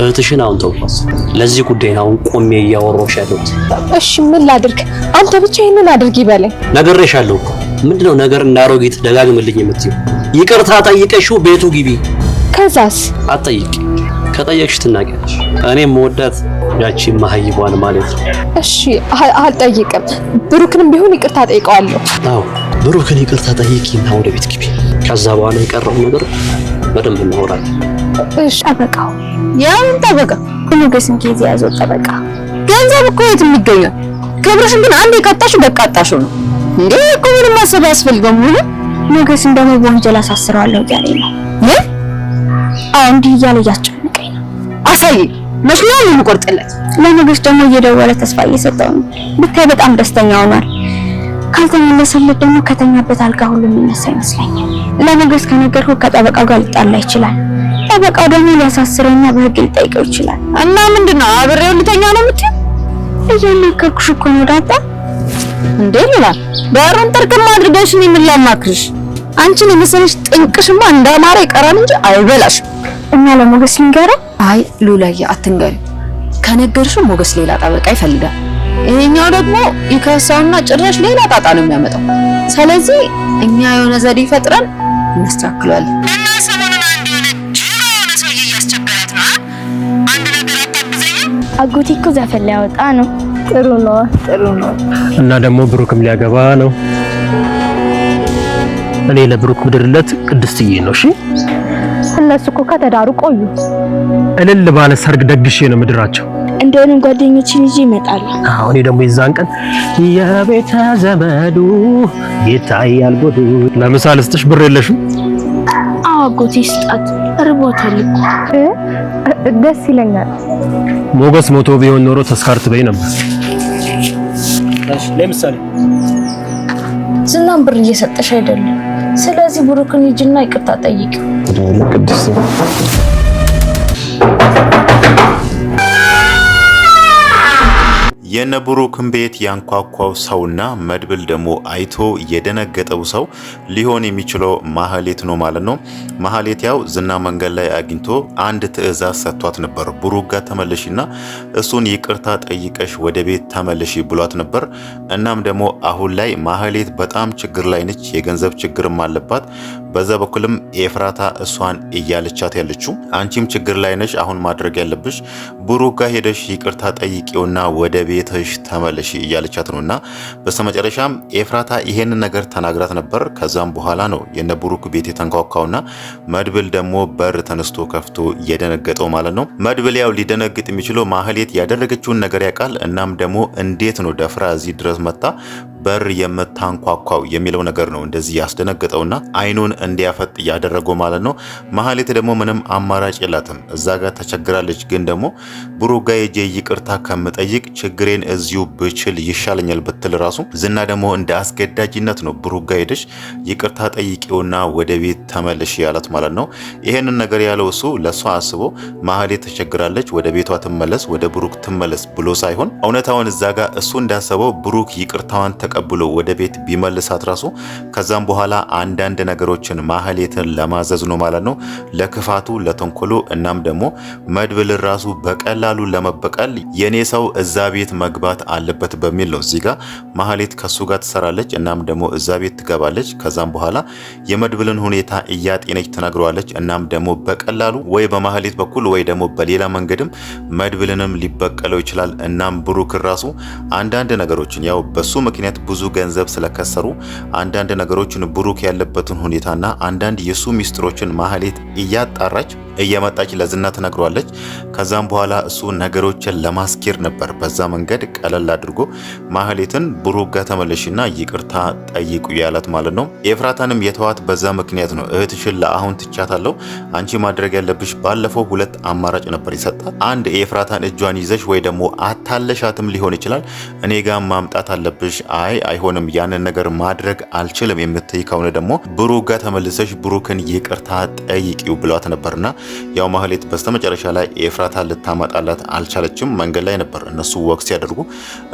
እህትሽን አሁን ተውኳት። ለዚህ ጉዳይ ነው አሁን ቆሜ እያወራሁሽ ያለሁት። እሺ ምን ላድርግ? አንተ ብቻ ይሄንን አድርጊ በለኝ። ነግሬሻለሁ እኮ። ምንድነው ነገር እንዳሮጊት ደጋግምልኝ የምትይው? ይቅርታ ጠይቀሽው ቤቱ ግቢ። ከዛስ? አትጠይቂ። ከጠየቅሽ ትናገሪሽ። እኔም መወዳት ያቺ ማህይቧን ማለት ነው። እሺ አልጠይቅም። ብሩክንም ቢሆን ይቅርታ ጠይቀዋለሁ። አዎ ብሩክን ይቅርታ ጠይቂና ወደ ቤት ግቢ። ከዛ በኋላ የቀረው ነገር በደንብ እናወራለን። እሺ ጠበቃው? ያውን ጠበቃ ሞገስን ጊዜ ያዘው ጠበቃ። ገንዘብ እኮ የት የሚገኘው? ክብርሽን ግን አንዴ ካጣሽ በቃጣሽ ነው እንዴ? እኮ ምንም ማሰብ ያስፈልገው ሙሉ ሞገስን ደግሞ በወንጀል አሳስረዋለሁ እያለኝ ነው። ምን? አዎ እንዲህ እያለ እያስጨነቀኝ ነው። አሳይ መስሎኝ የምቆርጥለት። ለሞገስ ደግሞ እየደወለ ተስፋ እየሰጠው ነው። ብታይ በጣም ደስተኛ ሆኗል። ካልተመለሰለት ደግሞ ከተኛበት አልጋ ሁሉ የሚነሳ ይመስለኛል። ለሞገስ ከነገርኩ ከጠበቃው ጋር ሊጣላ ይችላል። ጠበቃው ደግሞ ሊያሳስረውና በህግ ሊጠይቀው ይችላል። እና ምንድነው አብሬው ልተኛ ነው የምትይው? እየነገርኩሽ እኮ ነው ዳጣ። እንዴ ይላል ዳሩን ጥርቅም አድርገሽ ነው ምን ላማክርሽ? አንቺን የመሰለሽ ጥንቅሽማ እንዳማረ ይቀራል እንጂ አይበላሽም። እና ለሞገስ ልንገረው? አይ ሉላዬ አትንገሪ። ከነገርሽው ሞገስ ሌላ ጠበቃ ይፈልጋል። ይሄኛው ደግሞ ይከሳውና ጭራሽ ሌላ ጣጣ ነው የሚያመጣው። ስለዚህ እኛ የሆነ ዘዴ ፈጥረን እናስተካክለዋለን። እና ሰሞኑን አንድ የሆነ ሰውዬ እያስቸገራት ነው። አንድ ነገር አታግዘኝም? አጎቴ እኮ ዘፈን ሊያወጣ ነው። ጥሩ ነው። እና ደግሞ ብሩክም ሊያገባ ነው። እኔ ለብሩክ ምድርለት ቅድስትዬ ነው። እሺ እነሱ እኮ ከተዳሩ ቆዩ። እልል ባለ ሰርግ ደግሼ ነው ምድራቸው። እንደውም ጓደኞችን ይዤ እመጣለሁ። አሁን ደግሞ የዛን ቀን የቤተ ዘመዱ ይታያል ጉዱ። ለምሳሌ ልስጥሽ ብር የለሽም? አዎ አጎቴ ስጣት፣ እርቦታል እኮ። ደስ ይለኛል። ሞገስ ሞቶ ቢሆን ኖሮ ተስካር ትበይ ነበር። እሺ ለምሳሌ ዝናም ብር እየሰጠሽ አይደለም። ስለዚህ ብሩክን ሂጂና ይቅርታ ጠይቂው። ቅድስት የነብሩክን ቤት ያንኳኳው ሰውና መድብል ደግሞ አይቶ የደነገጠው ሰው ሊሆን የሚችለው ማህሌት ነው ማለት ነው። ማህሌት ያው ዝና መንገድ ላይ አግኝቶ አንድ ትዕዛዝ ሰጥቷት ነበር። ብሩክ ጋር ተመለሺና እሱን ይቅርታ ጠይቀሽ ወደ ቤት ተመለሺ ብሏት ነበር። እናም ደግሞ አሁን ላይ ማህሌት በጣም ችግር ላይ ነች። የገንዘብ ችግርም አለባት። በዛ በኩልም ኤፍራታ እሷን እያለቻት ያለችው አንቺም ችግር ላይ ነሽ፣ አሁን ማድረግ ያለብሽ ብሩክ ጋር ሄደሽ ይቅርታ ጠይቂውና ወደ ቤትሽ ተመለሺ እያለቻት ነውና በስተመጨረሻም ኤፍራታ ይሄንን ነገር ተናግራት ነበር። ከዛም በኋላ ነው የነ ብሩክ ቤት የተንኳኳውና መድብል ደግሞ በር ተነስቶ ከፍቶ የደነገጠው ማለት ነው። መድብል ያው ሊደነግጥ የሚችለው ማህሌት ያደረገችውን ነገር ያውቃል። እናም ደግሞ እንዴት ነው ደፍራ እዚህ ድረስ መጣ በር የምታንኳኳው የሚለው ነገር ነው እንደዚህ ያስደነገጠውና አይኑን እንዲያፈጥ ያደረገው ማለት ነው። ማህሌት ደግሞ ምንም አማራጭ የላትም። እዛ ጋር ተቸግራለች። ግን ደግሞ ብሩክ ጋር ሄጄ ይቅርታ ከምጠይቅ ችግሬን እዚሁ ብችል ይሻለኛል ብትል ራሱ ዝና ደግሞ እንደ አስገዳጅነት ነው ብሩክ ጋር ሄደሽ ይቅርታ ጠይቂውና ወደ ቤት ተመለሽ ያላት ማለት ነው። ይሄንን ነገር ያለው እሱ ለሷ አስቦ ማህሌት ተቸግራለች፣ ወደ ቤቷ ትመለስ፣ ወደ ብሩክ ትመለስ ብሎ ሳይሆን እውነታውን እዛ ጋር እሱ እንዳሰበው ብሩክ ይቅርታዋን ተቀብሎ ወደ ቤት ቢመልሳት ራሱ ከዛም በኋላ አንዳንድ ነገሮችን ማህሌትን ለማዘዝ ነው ማለት ነው። ለክፋቱ ለተንኮሉ እናም ደግሞ መድብል ራሱ በቀላሉ ለመበቀል የኔ ሰው እዛ ቤት መግባት አለበት በሚል ነው እዚህ ጋር ማህሌት ከሱ ጋር ትሰራለች። እናም ደግሞ እዛ ቤት ትገባለች። ከዛም በኋላ የመድብልን ሁኔታ እያጤነች ትነግረዋለች። እናም ደግሞ በቀላሉ ወይ በማህሌት በኩል ወይ ደግሞ በሌላ መንገድም መድብልንም ሊበቀለው ይችላል። እናም ብሩክ ራሱ አንዳንድ ነገሮችን ያው በሱ ምክንያት ብዙ ገንዘብ ስለከሰሩ አንዳንድ ነገሮችን ብሩክ ያለበትን ሁኔታና አንዳንድ የሱ ሚስጥሮችን ማህሌት እያጣራች እየመጣች ለዝና ትነግረዋለች። ከዛም በኋላ እሱ ነገሮችን ለማስኬር ነበር በዛ መንገድ ቀለል አድርጎ ማህሌትን ብሩክ ጋር ተመለሽና ይቅርታ ጠይቁ ያላት ማለት ነው። ኤፍራታንም የተዋት በዛ ምክንያት ነው። እህትሽን ለአሁን ትቻታለሁ፣ አንቺ ማድረግ ያለብሽ ባለፈው ሁለት አማራጭ ነበር ይሰጣት። አንድ ኤፍራታን እጇን ይዘሽ ወይ ደግሞ አታለሻትም ሊሆን ይችላል እኔ ጋር ማምጣት አለብሽ። አይሆንም ያንን ነገር ማድረግ አልችልም የምትይ ከሆነ ደግሞ ብሩክ ጋር ተመልሰሽ ብሩክን ይቅርታ ጠይቂው ብሏት ነበርና ያው ማህሌት በስተመጨረሻ ላይ ኤፍራታ ልታመጣላት አልቻለችም። መንገድ ላይ ነበር እነሱ ወቅት ሲያደርጉ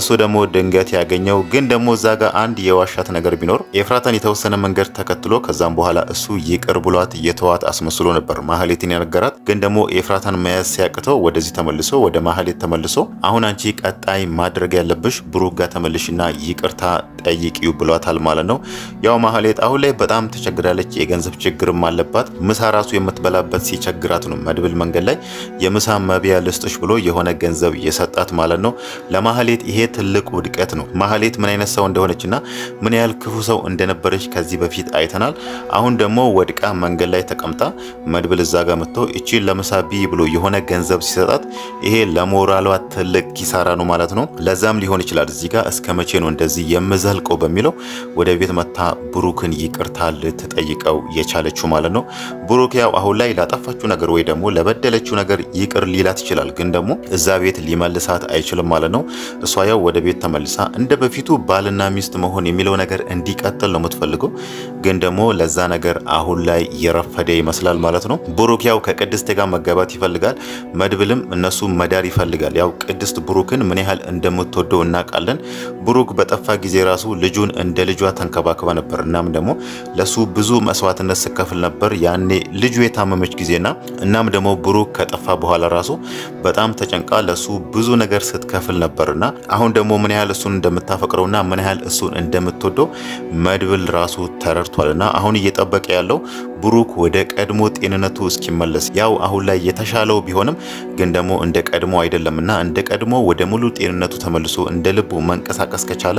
እሱ ደግሞ ድንገት ያገኘው። ግን ደግሞ እዛ ጋር አንድ የዋሻት ነገር ቢኖር ኤፍራታን የተወሰነ መንገድ ተከትሎ ከዛም በኋላ እሱ ይቅር ብሏት የተዋት አስመስሎ ነበር ማህሌትን ያነገራት። ግን ደግሞ ኤፍራታን መያዝ ሲያቅተው ወደዚህ ተመልሶ ወደ ማህሌት ተመልሶ አሁን አንቺ ቀጣይ ማድረግ ያለብሽ ብሩክ ጋር ተመልሽና ይቅርታ ጠይቂው ብሏታል ማለት ነው። ያው ማህሌት አሁን ላይ በጣም ተቸግራለች። የገንዘብ ችግርም አለባት። ምሳ ራሱ የምትበላበት ሲቸግራት ነው መድብል መንገድ ላይ የምሳ መብያ ልስጥሽ ብሎ የሆነ ገንዘብ የሰጣት ማለት ነው። ለማህሌት ይሄ ትልቅ ውድቀት ነው። ማህሌት ምን አይነት ሰው እንደሆነችና ምን ያህል ክፉ ሰው እንደነበረች ከዚህ በፊት አይተናል። አሁን ደግሞ ወድቃ መንገድ ላይ ተቀምጣ መድብል እዛ ጋር መጥቶ እቺን ለምሳ ቢ ብሎ የሆነ ገንዘብ ሲሰጣት ይሄ ለሞራሏ ትልቅ ኪሳራ ነው ማለት ነው። ለዛም ሊሆን ይችላል እዚህ ጋር እስከ መቼ ነው እንደዚህ የምዘልቀው በሚለው ወደ ቤት መታ ብሩክን ይቅርታ ልትጠይቀው የቻለችው ማለት ነው። ብሩክ ያው አሁን ላይ ላጠፋችው ነገር ወይ ደግሞ ለበደለችው ነገር ይቅር ሊላት ይችላል፣ ግን ደግሞ እዛ ቤት ሊመልሳት አይችልም ማለት ነው። እሷ ያው ወደ ቤት ተመልሳ እንደ በፊቱ ባልና ሚስት መሆን የሚለው ነገር እንዲቀጥል ነው የምትፈልገው፣ ግን ደግሞ ለዛ ነገር አሁን ላይ የረፈደ ይመስላል ማለት ነው። ብሩክ ያው ከቅድስት ጋር መጋባት ይፈልጋል፣ መድብልም እነሱ መዳር ይፈልጋል። ያው ቅድስት ብሩክን ምን ያህል እንደምትወደው እናውቃለን። ብሩክ በጠፋ ጊዜ ራሱ ልጁን እንደ ልጇ ተንከባክባ ነበር። እናም ደግሞ ለሱ ብዙ መስዋዕትነት ስከፍል ነበር ያኔ ልጁ የታመመች ጊዜና እናም ደግሞ ብሩክ ከጠፋ በኋላ ራሱ በጣም ተጨንቃ ለሱ ብዙ ነገር ስትከፍል ነበርና አሁን ደግሞ ምን ያህል እሱን እንደምታፈቅረውና ምን ያህል እሱን እንደምትወደው መድብል ራሱ ተረድቷልና አሁን እየጠበቀ ያለው ብሩክ ወደ ቀድሞ ጤንነቱ እስኪመለስ። ያው አሁን ላይ የተሻለው ቢሆንም ግን ደግሞ እንደ ቀድሞ አይደለምና እንደ ቀድሞ ወደ ሙሉ ጤንነቱ ተመልሶ እንደ ልቡ መንቀሳቀስ ከቻለ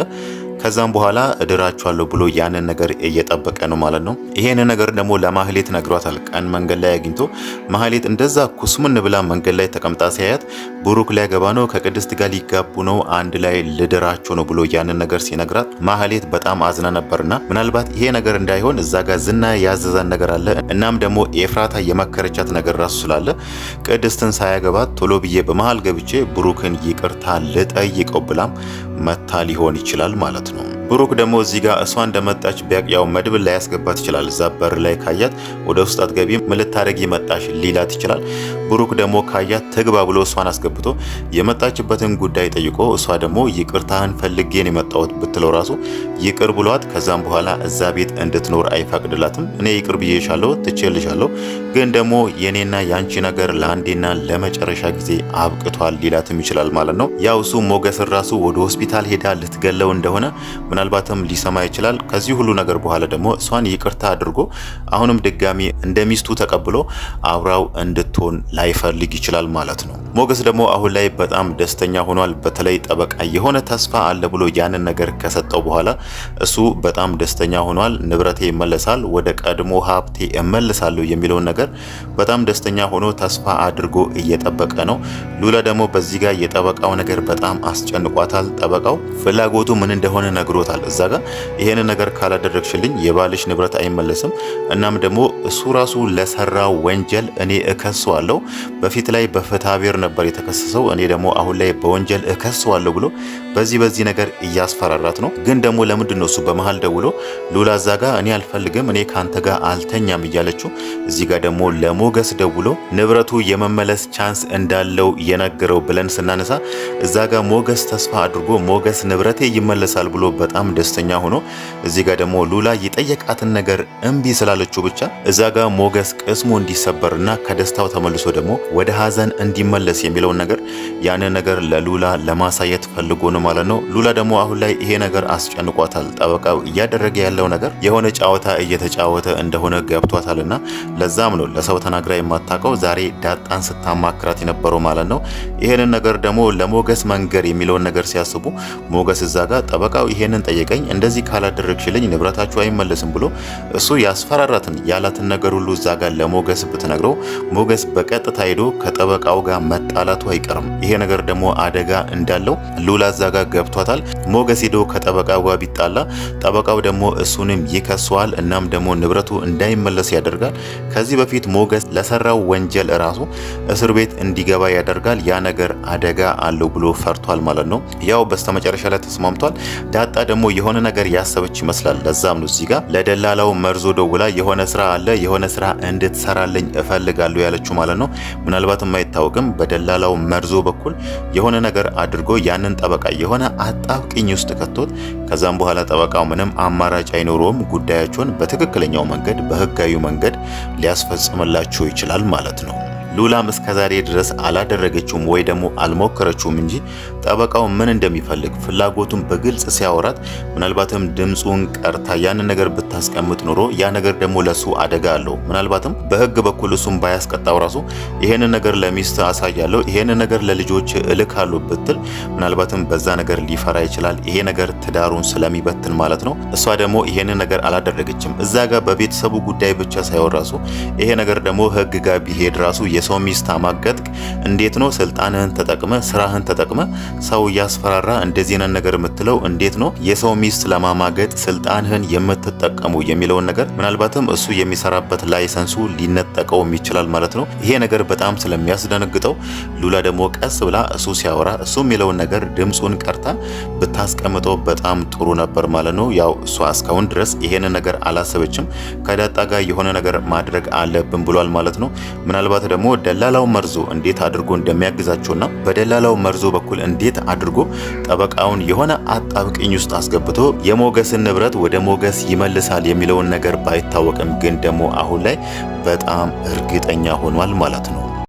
ከዛም በኋላ እድራቸዋለሁ ብሎ ያንን ነገር እየጠበቀ ነው ማለት ነው። ይሄን ነገር ደግሞ ለማህሌት ነግሯታል። ቀን መንገድ ላይ አግኝቶ ማህሌት እንደዛ ኩስምን ብላ መንገድ ላይ ተቀምጣ ሲያያት ብሩክ ሊያገባ ነው፣ ከቅድስት ጋር ሊጋቡ ነው፣ አንድ ላይ ልድራቸው ነው ብሎ ያንን ነገር ሲነግራት ማህሌት በጣም አዝና ነበርና ምናልባት ይሄ ነገር እንዳይሆን እዛ ጋር ዝና ያዘዘን ነገር አለ። እናም ደግሞ ኤፍራታ የመከረቻት ነገር ራሱ ስላለ ቅድስትን ሳያገባት ቶሎ ብዬ በመሃል ገብቼ ብሩክን ይቅርታ ልጠይቀው ብላም መታ ሊሆን ይችላል ማለት ነው። ብሩክ ደግሞ እዚህ ጋር እሷ እንደመጣች ቢያቅ ያው መድብል ላይ ያስገባት ይችላል። እዛ በር ላይ ካያት ወደ ውስጥ አትገቢ ምን ልታረጊ መጣሽ ሊላት ይችላል። ብሩክ ደግሞ ካያት ትግባ ብሎ እሷን አስገብቶ የመጣችበትን ጉዳይ ጠይቆ እሷ ደግሞ ይቅርታህን ፈልጌን የመጣሁት ብትለው ራሱ ይቅር ብሏት ከዛም በኋላ እዛ ቤት እንድትኖር አይፈቅድላትም። እኔ ይቅር ብዬሻለሁ ትቼልሻለሁ፣ ግን ደግሞ የኔና ያንቺ ነገር ለአንዴና ለመጨረሻ ጊዜ አብቅቷል ሊላትም ይችላል ማለት ነው። ያው እሱ ሞገስን ራሱ ወደ ሆስፒታል ሄዳ ልትገለው እንደሆነ ምናልባትም ሊሰማ ይችላል። ከዚህ ሁሉ ነገር በኋላ ደግሞ እሷን ይቅርታ አድርጎ አሁንም ድጋሚ እንደ ሚስቱ ተቀብሎ አብራው እንድትሆን ላይፈልግ ይችላል ማለት ነው። ሞገስ ደግሞ አሁን ላይ በጣም ደስተኛ ሆኗል። በተለይ ጠበቃ የሆነ ተስፋ አለ ብሎ ያንን ነገር ከሰጠው በኋላ እሱ በጣም ደስተኛ ሆኗል። ንብረቴ ይመለሳል፣ ወደ ቀድሞ ሀብቴ እመልሳለሁ የሚለውን ነገር በጣም ደስተኛ ሆኖ ተስፋ አድርጎ እየጠበቀ ነው። ሉላ ደግሞ በዚህ ጋር የጠበቃው ነገር በጣም አስጨንቋታል። ጠበቃው ፍላጎቱ ምን እንደሆነ ነግሮታል። እዛ ጋር ይሄን ነገር ካላደረግሽልኝ የባልሽ ንብረት አይመለስም፣ እናም ደግሞ እሱ ራሱ ለሰራው ወንጀል እኔ እከሰዋለሁ። በፊት ላይ በፍትሐ ብሔር ነበር የተከሰሰው፣ እኔ ደግሞ አሁን ላይ በወንጀል እከሰዋለሁ ብሎ በዚህ ነገር እያስፈራራት ነው። ግን ደግሞ ለምንድን ነው እሱ በመሃል ደውሎ ሉላ እዛ ጋር እኔ አልፈልግም እኔ ካንተ ጋር አልተኛም እያለችው እዚህ ጋር ደግሞ ለሞገስ ደውሎ ንብረቱ የመመለስ ቻንስ እንዳለው የነገረው ብለን ስናነሳ እዛ ጋር ሞገስ ተስፋ አድርጎ ሞገስ ንብረቴ ይመለሳል ብሎ በጣም ደስተኛ ሆኖ እዚህ ጋር ደግሞ ሉላ የጠየቃትን ነገር እምቢ ስላለችው ብቻ እዛ ጋር ሞገስ ቅስሙ እንዲሰበርና ከደስታው ተመልሶ ደግሞ ወደ ሀዘን እንዲመለስ የሚለውን ነገር ያንን ነገር ለሉላ ለማሳየት ፈልጎ ነው ማለት ነው። ሉላ ደግሞ አሁን ላይ ይሄ ነገር አስጨንቋታል። ጠበቃው እያደረገ ያለው ነገር የሆነ ጨዋታ እየተጫወተ እንደሆነ ገብቷታልና ለዛም ነው ለሰው ተናግራ የማታውቀው ዛሬ ዳጣን ስታማክራት የነበረው ማለት ነው። ይሄንን ነገር ደግሞ ለሞገስ መንገር የሚለውን ነገር ሲያስቡ ሞገስ እዛ ጋር ጠበቃው ይሄንን ጠየቀኝ እንደዚህ ካላደረግሽልኝ ንብረታችሁ አይመለስም ብሎ እሱ ያስፈራራትን ያላትን ነገር ሁሉ እዛ ጋር ለሞገስ ብትነግረው ሞገስ በቀጥታ ሄዶ ከጠበቃው ጋር መጣላቱ አይቀርም። ይሄ ነገር ደግሞ አደጋ እንዳለው ሉላ እዛ ጋር ገብቷታል። ሞገስ ሄዶ ከጠበቃው ጋር ቢጣላ ጠበቃው ደግሞ እሱንም ይከሰዋል። እናም ደግሞ ንብረቱ እንዳይመለስ ያደርጋል። ከዚህ በፊት ሞገስ ለሰራው ወንጀል ራሱ እስር ቤት እንዲገባ ያደርጋል። ያ ነገር አደጋ አለው ብሎ ፈርቷል ማለት ነው። ያው በስተመጨረሻ ላይ ተስማምቷል። ዳጣ ደግሞ የሆነ ነገር ያሰበች ይመስላል። ለዛም ነው እዚህ ጋር ለደላላው መርዞ ደውላ የሆነ ስራ አለ የሆነ ስራ እንድትሰራልኝ እፈልጋለሁ ያለችው ማለት ነው። ምናልባትም አይታወቅም በደላላው መርዞ በኩል የሆነ ነገር አድርጎ ያንን ጠበቃ የሆነ አጣብቂኝ ውስጥ ከቶት ከዛም በኋላ ጠበቃው ምንም አማራጭ አይኖረውም ጉዳያቸውን በትክክለኛው መንገድ በህጋዊ መንገድ ሊያስፈጽምላቸው ይችላል ማለት ነው። ሉላም እስከዛሬ ድረስ አላደረገችውም ወይ ደግሞ አልሞከረችውም እንጂ ጠበቃው ምን እንደሚፈልግ ፍላጎቱን በግልጽ ሲያወራት ምናልባትም ድምጹን ቀርታ ያን ነገር ብታስቀምጥ ኖሮ ያ ነገር ደግሞ ለሱ አደጋ አለው። ምናልባትም በህግ በኩል እሱም ባያስቀጣው ራሱ ይሄን ነገር ለሚስት አሳያለሁ ይሄን ነገር ለልጆች እልካለሁ ብትል ምናልባትም በዛ ነገር ሊፈራ ይችላል። ይሄ ነገር ትዳሩን ስለሚበትን ማለት ነው። እሷ ደግሞ ይሄን ነገር አላደረገችም። እዛ ጋር በቤተሰቡ ጉዳይ ብቻ ሳይሆን ራሱ ይሄ ነገር ደግሞ ህግ ጋር ቢሄድ ራሱ የሰው ሚስት ማገጥክ እንዴት ነው ስልጣንህን ተጠቅመ ስራህን ተጠቅመ ሰው ያስፈራራ እንደዚህ ነገር የምትለው እንዴት ነው የሰው ሚስት ለማማገጥ ስልጣንህን የምትጠቀሙ የሚለውን ነገር ምናልባትም እሱ የሚሰራበት ላይሰንሱ ሊነጠቀው ይችላል ማለት ነው። ይሄ ነገር በጣም ስለሚያስደነግጠው ሉላ ደግሞ ቀስ ብላ እሱ ሲያወራ እሱ የሚለውን ነገር ድምጹን ቀርታ ብታስቀምጠው በጣም ጥሩ ነበር ማለት ነው። ያው እሷ እስካሁን ድረስ ይሄን ነገር አላሰበችም። ከዳጣ ጋር የሆነ ነገር ማድረግ አለብን ብሏል ማለት ነው። ምናልባት ደግሞ ደላላው መርዞ እንዴት አድርጎ እንደሚያግዛቸውና በደላላው መርዞ በኩል እንዴት አድርጎ ጠበቃውን የሆነ አጣብቂኝ ውስጥ አስገብቶ የሞገስን ንብረት ወደ ሞገስ ይመልሳል የሚለውን ነገር ባይታወቅም ግን ደግሞ አሁን ላይ በጣም እርግጠኛ ሆኗል ማለት ነው።